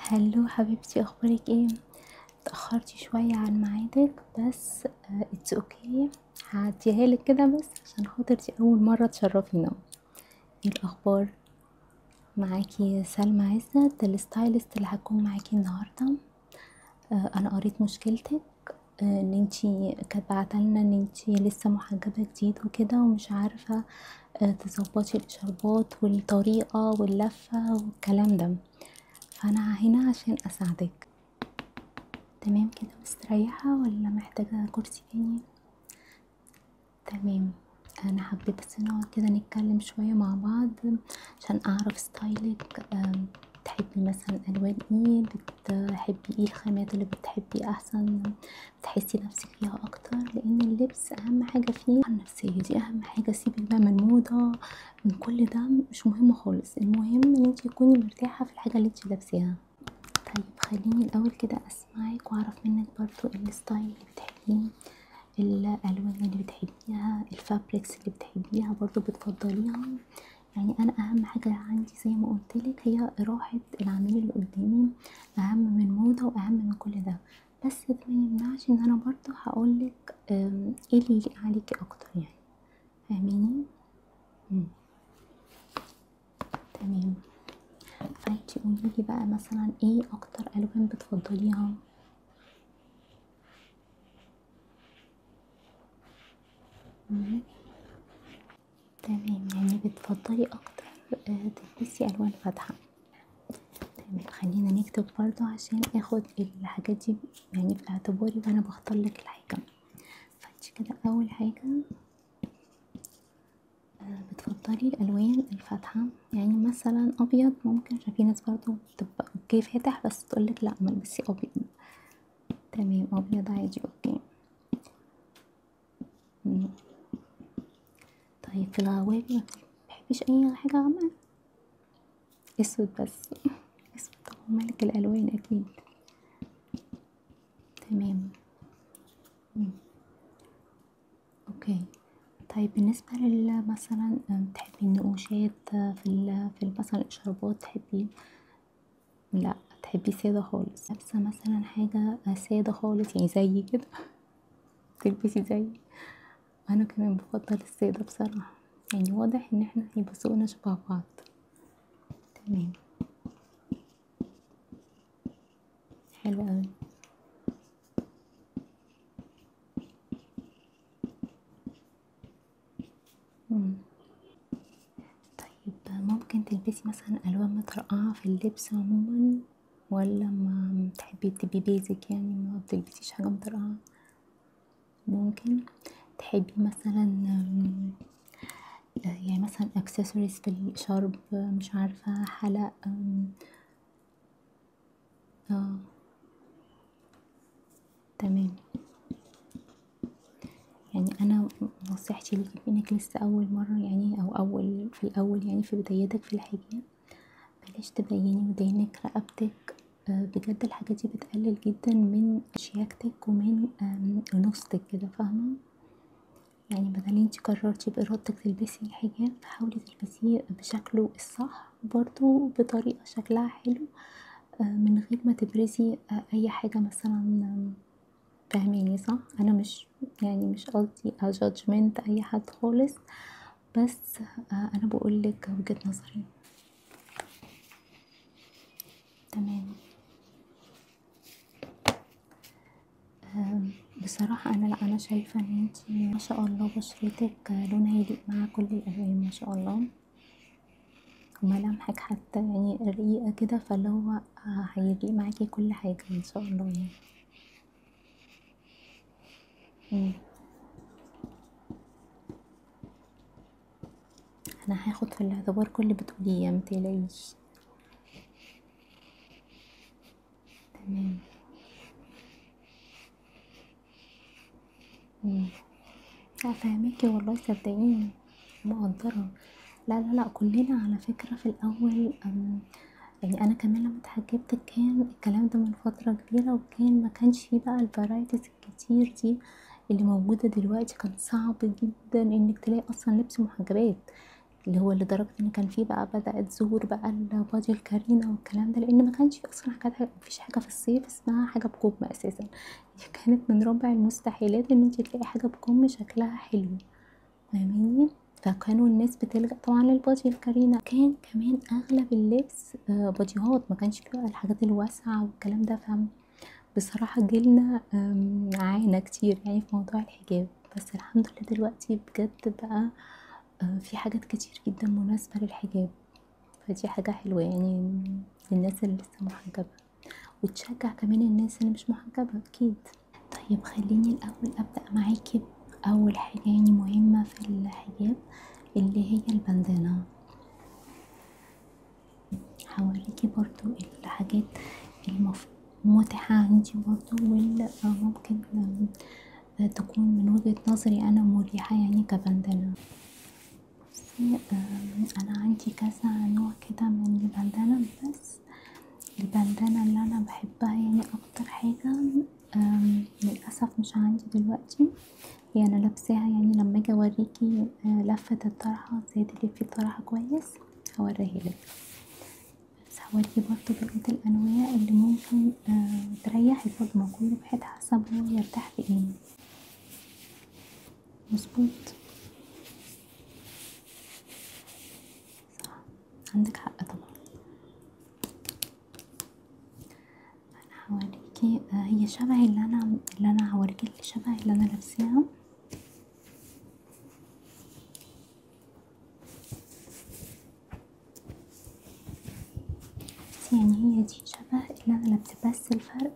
هلو حبيبتي، اخبارك ايه؟ اتأخرتي شوية عن ميعادك بس اتس اوكي. هعديها لك كده بس عشان خاطر دي اول مرة تشرفينا. ايه الاخبار؟ معاكي سلمى عزت الستايلست اللي هتكون معاكي النهاردة. انا قريت مشكلتك. ان انتي كانت بعتلنا ان انتي لسه محجبة جديد وكده ومش عارفة تظبطي الاشاربات والطريقة واللفة والكلام ده، فانا هنا عشان اساعدك. تمام كده مستريحة ولا محتاجة كرسي تاني؟ تمام. انا حبيت بس نقعد كده نتكلم شوية مع بعض عشان اعرف ستايلك. بتحبي مثلا الوان ايه؟ بتحبي ايه الخامات اللي بتحبي احسن تحسي نفسك فيها اكتر؟ لان اللبس اهم حاجة فيه النفسية، دي اهم حاجة. سيبك بقى من موضة، من كل ده مش مهم خالص. المهم ان انتي تكوني مرتاحة في الحاجة اللي انتي لابساها. طيب خليني الأول كده أسمعك وأعرف منك برضو الستايل اللي بتحبيه، الألوان اللي بتحبيها، الفابريكس اللي بتحبيها برضو بتفضليها. يعني أنا أهم حاجة عندي زي ما قلتلك هي راحة العميل اللي قدامي، أهم من موضة وأهم من كل ده. بس ده ما يمنعش إن أنا برضو هقولك ايه اللي يليق عليكي أكتر، يعني فاهميني؟ تمام. فانتي قوليلي بقى مثلا ايه أكتر ألوان بتفضليها؟ مم. تمام، يعني بتفضلي اكتر تلبسي الوان فاتحه. تمام، خلينا نكتب برضو عشان اخد الحاجات دي يعني في اعتباري وانا بختار لك الحاجه. فانت كده اول حاجه بتفضلي الالوان الفاتحه، يعني مثلا ابيض ممكن، عشان في ناس برضو بتبقى اوكي فاتح بس تقولك لا ما البسي ابيض. تمام، ابيض عادي اوكي. مم. طيب في الغوامق ما بتحبيش اي حاجه غامقه؟ اسود بس اسود طبعا ملك الالوان اكيد. تمام. اوكي. طيب بالنسبة مثلا بتحبي النقوشات في مثلا الشربات تحبي؟ لا تحبي سادة خالص؟ لابسة مثلا حاجة سادة خالص يعني زي كده تلبسي زي؟ انا كمان بفضل السادة بصراحة، يعني واضح ان احنا هيبقى ذوقنا شبه بعض. تمام، حلو اوي. مم. طيب ممكن تلبسي مثلا الوان مترقعة في اللبس عموما، ولا ما تحبي تبقي بيزك يعني ما بتلبسيش حاجة مترقعة؟ ممكن. تحبي مثلا يعني مثلا accessories في الشرب، مش عارفة حلق اه. تمام. يعني انا نصيحتي ليكي بانك لسه اول مرة يعني او اول في الاول يعني في بدايتك في الحجاب، بلاش تبيني ودانك رقبتك. بجد الحاجات دي بتقلل جدا من شياكتك ومن انوثتك كده، فاهمة؟ يعني بدل انتي قررتي بإرادتك تلبسي الحجاب فحاولي تلبسيه بشكله الصح برضو بطريقة شكلها حلو، من غير ما تبرزي اي حاجة مثلا. فاهميني صح؟ انا مش يعني مش قصدي جادجمنت اي حد خالص، بس انا بقولك وجهة نظري. تمام. بصراحة انا لا انا شايفة ان انتي ما شاء الله بشرتك لونها يليق مع كل الالوان ما شاء الله، وملامحك حتى يعني رقيقة كده، فاللي هو هيليق معاكي كل حاجة ان شاء الله يعني. مم. انا هاخد في الاعتبار كل اللي بتقوليه متقلقيش. تمام. مم. لا فاهماكي والله صدقيني، مقدرة. لا لا لا كلنا على فكرة في الأول يعني أنا كمان لما اتحجبت كان الكلام ده من فترة كبيرة، وكان ما كانش فيه بقى الفرايتيز الكتير دي اللي موجودة دلوقتي. كان صعب جدا انك تلاقي اصلا لبس محجبات، اللي هو لدرجة ان كان فيه بقى بدأت ظهور بقى البادي الكارينا والكلام ده، لان ما كانش في اصلا حاجات، مفيش حاجة في الصيف اسمها حاجة بكم اساسا. دي كانت من رابع المستحيلات ان انت تلاقي حاجة بكم شكلها حلو، فاهماني؟ فكانوا الناس بتلجأ طبعا للبادي الكارينا. كان كمان اغلب اللبس باديهات، ما كانش فيه بقى الحاجات الواسعة والكلام ده. بصراحة جيلنا عانى كتير يعني في موضوع الحجاب، بس الحمد لله دلوقتي بجد بقى في حاجات كتير جدا مناسبة للحجاب، فدي حاجة حلوة يعني للناس اللي لسه محجبة، وتشجع كمان الناس اللي مش محجبة أكيد. طيب خليني الأول أبدأ معاكي بأول حاجة يعني مهمة في الحجاب، اللي هي البندانة. هوريكي برضو الحاجات المتاحة عندي برضو، واللي ممكن تكون من وجهة نظري أنا مريحة يعني كبندانة. بصي أنا عندي كذا نوع كده من البندانة، بس البندانة اللي أنا بحبها يعني أكتر حاجة للأسف مش عندي دلوقتي، هي أنا لابساها يعني لما أجي أوريكي لفة الطرحة ازاي تلفي الطرحة كويس هوريهالك، بس هوريكي برضه بقية الأنواع اللي ممكن تريحك برضه، ما كل واحد حسب هو يرتاح في ايه. مظبوط، صح، عندك حق طبعا. انا هوريكي هي شبه اللي انا هوريكي اللي شبه اللي انا لابساها. بس يعني هي دي شبه اللي انا لابساها، بس الفرق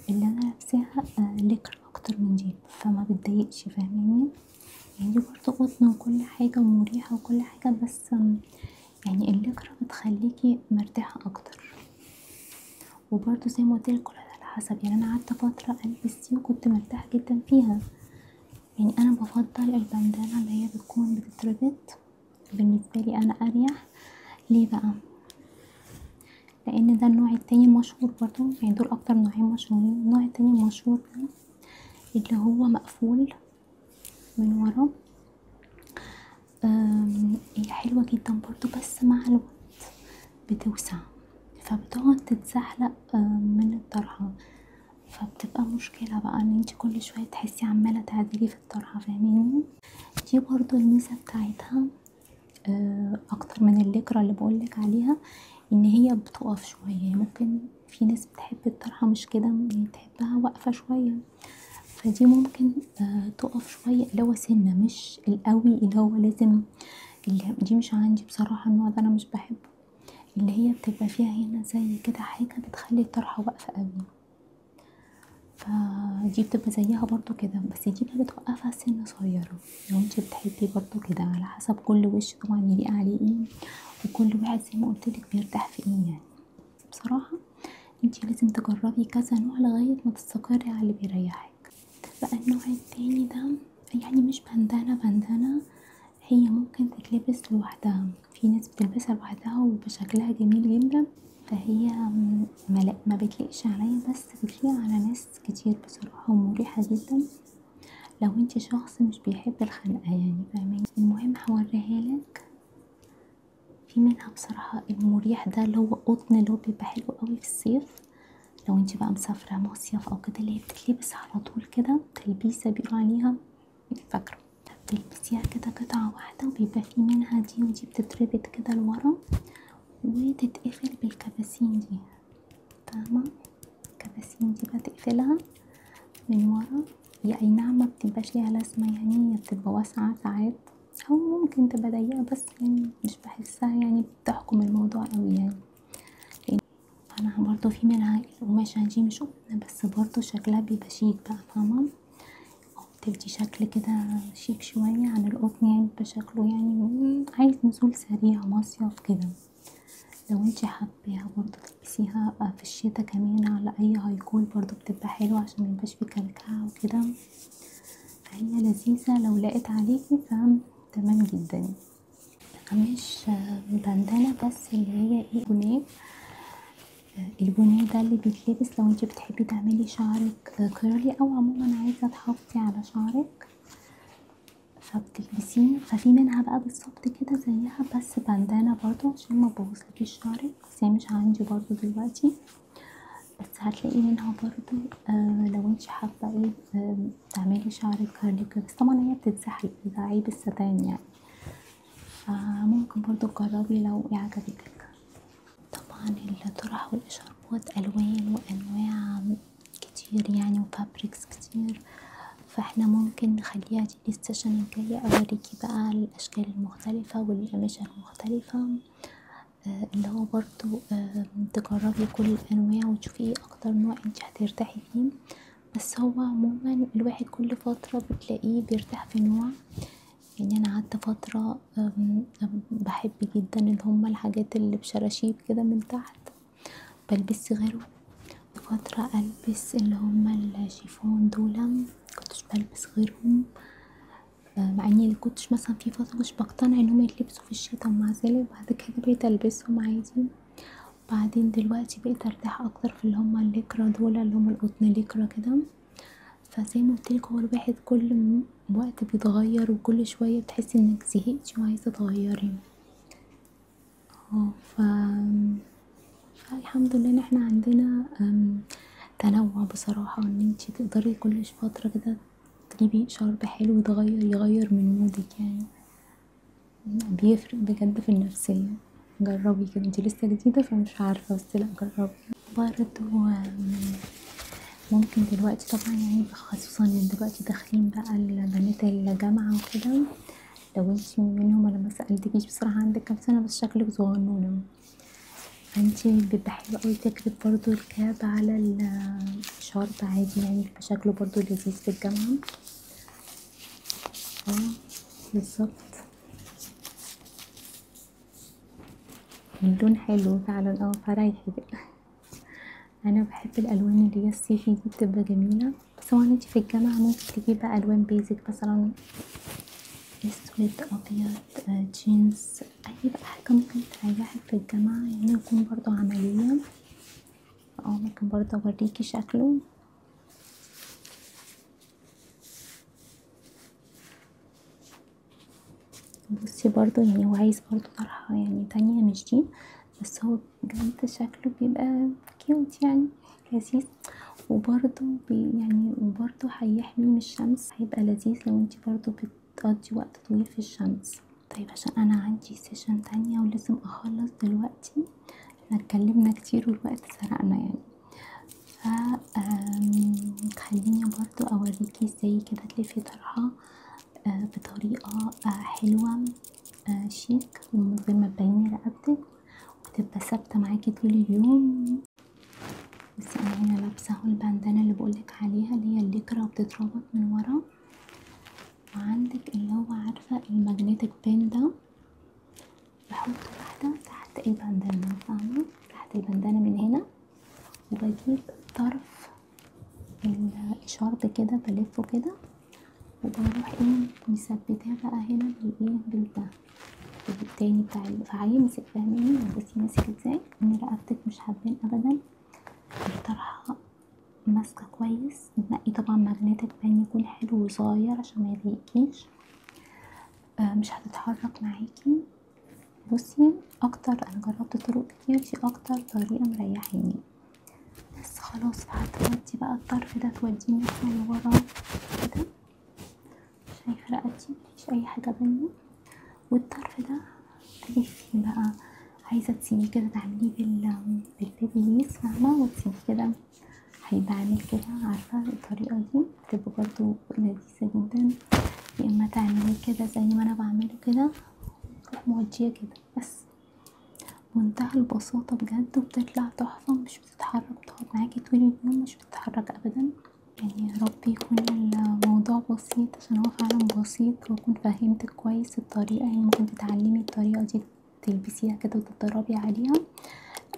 اللي انا لابساها لكر اكتر من دي، فما بتضايقش، فاهماني؟ يعني دي برضه قطن وكل حاجة ومريحة وكل حاجة، بس يعني اللكرة بتخليكي مرتاحة اكتر. وبرضه زي ما قلتلك كل ده على حسب، يعني انا قعدت فترة البس دي وكنت مرتاحة جدا فيها. يعني انا بفضل البندانة اللي هي بتكون بتتربط، بالنسبة لي انا اريح. ليه بقى؟ لان ده النوع التاني مشهور برضو، يعني دول اكتر نوعين مشهورين. النوع التاني المشهور ده اللي هو مقفول من ورا، هي حلوة جدا برضو، بس مع الوقت بتوسع، فبتقعد تتزحلق من الطرحة، فبتبقى مشكلة بقى ان انتي كل شوية تحسي عمالة تعدلي في الطرحة، فاهماني؟ دي برضو الميزة بتاعتها اكتر من الليكرا اللي بقولك عليها، ان هي بتقف شوية. ممكن في ناس بتحب الطرحة مش كده، يعني تحبها واقفة شوية، فدي ممكن تقف شوية، اللي هو سنة مش القوي اللي هو لازم. اللي دي مش عندي بصراحة، النوع ده انا مش بحبه، اللي هي بتبقى فيها هنا زي كده حاجة بتخلي الطرحة واقفة قوي، فدي بتبقى زيها برضو كده، بس دي بقى بتوقفها سنة صغيرة. لو انتي بتحبي برضو كده، على حسب كل وش طبعا يليق عليه ايه، وكل واحد زي ما قلتلك بيرتاح في ايه يعني. بصراحة انتي لازم تجربي كذا نوع لغاية ما تستقري على اللي بيريحك. بقى النوع التاني ده يعني مش بندانة، هي ممكن تتلبس لوحدها، في ناس بتلبسها لوحدها وبشكلها جميل جدا، فهي ما بتليقش عليا، بس بتليق على ناس كتير بصراحة ومريحة جدا لو انتي شخص مش بيحب الخنقة يعني، فاهماني؟ المهم هوريها لك. في منها بصراحة المريح ده اللي هو قطن، اللي هو بيبقى حلو قوي في الصيف، لو انتي بقى مسافرة مصيف او كده، اللي هي بتتلبس على طول كده، تلبيسة بيقولوا عليها، فاكرة؟ بتلبسيها كده قطعة واحدة، وبيبقى في منها دي، ودي بتتربط كده لورا وتتقفل بالكباسين دي، فاهمة؟ الكباسين دي بقى تقفلها من ورا، هي اي نعم ما بتبقاش ليها لازمة، يعني هي بتبقى واسعة ساعات او ممكن تبقى ضيقة، بس يعني مش بحسها يعني بتحكم الموضوع اوي يعني. انا برضو في منها القماشة دي مش قطن، بس برضو شكلها بيبقى شيك بقى، فاهمة؟ بتدي شكل كده شيك شوية عن القطن، يعني بيبقى شكله يعني عايز نزول سريع مصيف كده. لو انتي حباها برضو تلبسيها في الشتا كمان على اي هايكول، برضو بتبقى حلوة عشان ميبقاش فيه كلكعة وكده، فهي لذيذة لو لقيت عليكي تمام جدا. مش بندانة بس، اللي هي ايه، بونيه. البونيه ده اللي بيتلبس لو انتي بتحبي تعملي شعرك كيرلي، او عموما عايزة تحافظي على شعرك، فبتلبسيه. ففي منها بقى بالظبط كده زيها بس باندانا برضو عشان ما تبوظلكيش شعرك، بس هي مش عندي برضو دلوقتي، بس هتلاقي منها برضو لو انتي حابة ايه تعملي شعرك كيرلي كده، بس طبعا هي بتتزحلق، ده عيب الستان يعني. فممكن برضو تجربي لو عجبتك. طبعا الطرح والاشاربات الوان وانواع كتير يعني وفابريكس كتير، فاحنا ممكن نخليها دي السيشن الجاية اوريكي بقى الاشكال المختلفة والقماشة المختلفة، اللي هو برضو تجربي كل الانواع وتشوفي ايه اكتر نوع انت هترتاحي فيه. بس هو عموما الواحد كل فترة بتلاقيه بيرتاح في نوع. يعني انا قعدت فترة بحب جدا اللي هما الحاجات اللي بشراشيب كده من تحت بلبس غيره، فترة البس اللي هما الشيفون دول كنتش بلبس غيرهم، مع اني كنتش مثلا في فترة مش بقتنع انهم يتلبسوا في الشتا، ومع ذلك بعد كده بقيت البسهم عادي. بعدين دلوقتي بقيت ارتاح اكتر في اللي هما الليكرا دول اللي هما القطن ليكرا كده. فزي ما قلتلك هو الواحد كل وقت بيتغير وكل شوية بتحسي انك زهقتي وعايزة تغيري. ف فالحمد لله ان احنا عندنا تنوع بصراحة، ان انتي تقدري كل فترة كده تجيبي شرب حلو يغير من مودك يعني، بيفرق بجد في النفسية. جربي كده، انتي لسه جديدة فمش عارفة، بس لا جربي. برضو ممكن دلوقتي طبعا يعني خصوصا ان دلوقتي داخلين بقى البنات الجامعة وكده، لو انتي منهم انا ما سألتكيش بصراحة عندك كام سنة بس شكلك صغنونة، فانتي بيبقى حلو اوي فكرة برضو الكاب على الشارب عادي يعني، بيبقى شكله برضو لذيذ في الجامعة. بالظبط، اللون حلو فعلا فرايحي كده. انا بحب الالوان اللي هي الصيفي دي بتبقى جميلة، بس طبعا انتي في الجامعة ممكن تجيبي بقى الوان بيزك مثلا اسود ابيض جينز، اي بقى حاجة ممكن تريحك في الجامعة يعني، يكون برضو عملية. ممكن برضو اوريكي شكله. بصي برضو يعني هو عايز برضو طرحة يعني تانية مش دي، بس هو بجد شكله بيبقى كيوت يعني لذيذ، وبرضو يعني وبرضو هيحمي من الشمس، هيبقى لذيذ لو انتي برضو بتقضي وقت طويل في الشمس. طيب عشان انا عندي سيشن تانية ولازم اخلص دلوقتي، احنا اتكلمنا كتير والوقت سرقنا يعني، ف خليني برضو اوريكي ازاي كده تلفي طرحة بطريقة حلوة شيك ومن غير ما تبيني رقبتك وتبقى ثابتة معاكي طول اليوم. بس انا هنا لابسة اهو الباندانة اللي بقولك عليها اللي هي الليكرا وبتتربط من ورا، وعندك اللي هو عارفة الماجنتيك بين ده بحط واحدة تحت الباندانة، فاهمة؟ تحت الباندانة من هنا، وبجيب طرف الشارب كده بلفه كده وبروح مثبتاه بقى هنا بالده التاني بتاع فهيمسك، فاهماني؟ بصي ماسك ازاي ان رقبتك مش هتبان ابدا، الطرحة ماسكة كويس. نقي طبعا ماجنتيك بان يكون حلو وصغير عشان ما يضايقكيش، مش هتتحرك معاكي. بصي اكتر انا جربت طرق كتير، دي اكتر طريقة مريحاني. بس خلاص هتودي بقى الطرف ده توديه مثلا لورا كده، شايفة رقبتي مفيش اي حاجة باينة، والطرف ده تلفي بقى، عايزة تسيبيه كده تعمليه بالبيبي ليس فاهمة، وتسيبيه كده هيبقى عامل كده، عارفة الطريقة دي بتبقى برضو لذيذة جدا. يا اما تعمليه كده زي ما انا بعمله كده، تروح موديه كده بس، منتهى البساطة بجد، وبتطلع تحفة ومش بتتحرك، بتقعد معاكي طول اليوم مش بتتحرك ابدا يعني. يا رب يكون الموضوع بسيط عشان هو فعلا بسيط، واكون فهمتك كويس الطريقة، يعني ممكن تتعلمي الطريقة دي تلبسيها كده وتتدربي عليها،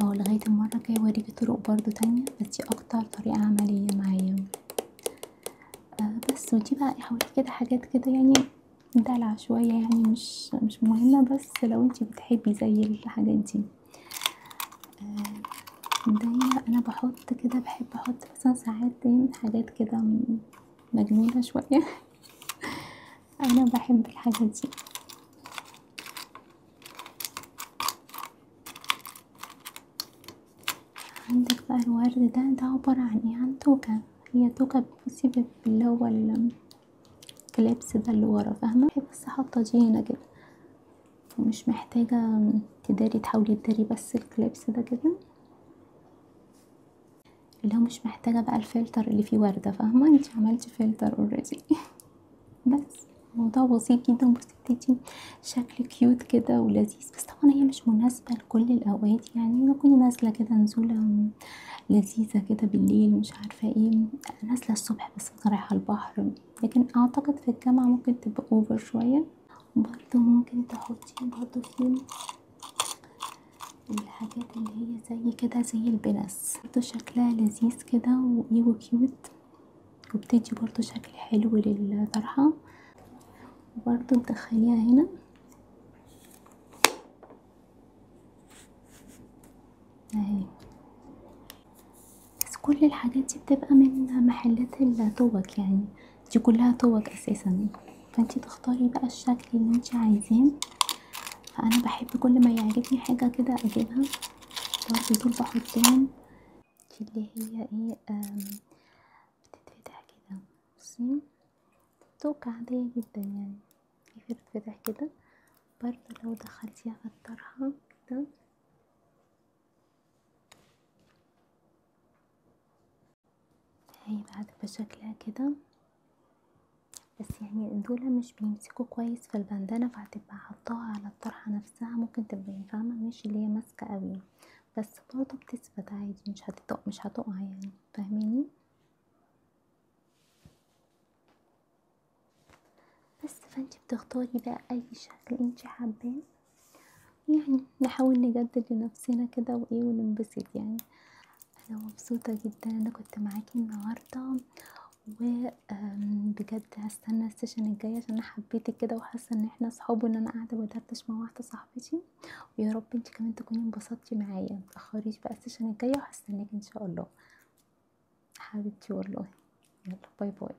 او لغاية المرة الجاية اوريكي طرق برضو تانية، بس دي اكتر طريقة عملية معايا. بس ودي بقى حاولي كده حاجات كده يعني دلع شوية يعني، مش مهمة، بس لو انتي بتحبي زي الحاجات دي. دايما انا بحط كده، بحب احط مثلا ساعات حاجات كده مجنونة شوية انا بحب الحاجات دي. عندك بقى الورد ده عبارة عن ايه؟ عن توكة. هي توكة، بصي اللي هو الكليبس ده اللي ورا، فاهمة؟ بحب بس حاطة دي هنا كده، ومش محتاجة تداري، تحاولي تداري بس الكليبس ده كده، اللي هو مش محتاجة بقى الفلتر اللي فيه وردة، فاهمة؟ انتي عملتي فلتر اوريدي. بس الموضوع بسيط جدا، بس بتدي شكل كيوت كده ولذيذ. بس طبعا هي مش مناسبة لكل الأوقات، يعني تكوني نازلة كده نزولة لذيذة كده بالليل، مش عارفة ايه، نازلة الصبح بس رايحة البحر. لكن اعتقد في الجامعة ممكن تبقى اوفر شوية. برضو ممكن تحطي برضو في الحاجات اللي هي زي كده، زي البنس، برضو شكلها لذيذ كده وايه وكيوت، وبتدي برضو شكل حلو للطرحة. برضو تدخليها هنا اهي. بس كل الحاجات دي بتبقى من محلات الطوق، يعني دي كلها طوق اساسا، فانتي تختاري بقى الشكل اللي انتي عايزاه. فانا بحب كل ما يعجبني حاجة كده اجيبها. برضو دول بحطهم، دي اللي هي ايه، بتتفتح كده، بصي توكة عادية جدا يعني، كيف بتتفتح كده. برضو لو دخلتيها في الطرحة كده هي بعد بشكلها كده. بس يعني دول مش بيمسكوا كويس في البندانة، فهتبقى حطاها على الطرحة نفسها ممكن تبقى فاهمة، مش اللي هي ماسكة قوي، بس برضو بتثبت عادي، مش هتقع يعني، فاهماني؟ بس فانتي بتختاري بقى اي شكل انتي حباه، يعني نحاول نجدد لنفسنا كده وايه وننبسط يعني. انا مبسوطة جدا انا كنت معاكي النهاردة، وبجد هستنى السيشن الجاي عشان انا حبيتك كده، وحاسه ان احنا صحاب، وان انا قاعده بدردش مع واحده صاحبتي. ويا رب انت كمان تكوني انبسطتي معايا، متاخريش بقى السيشن الجاي، وهستناك ان شاء الله حبيبتي والله. يلا باي باي.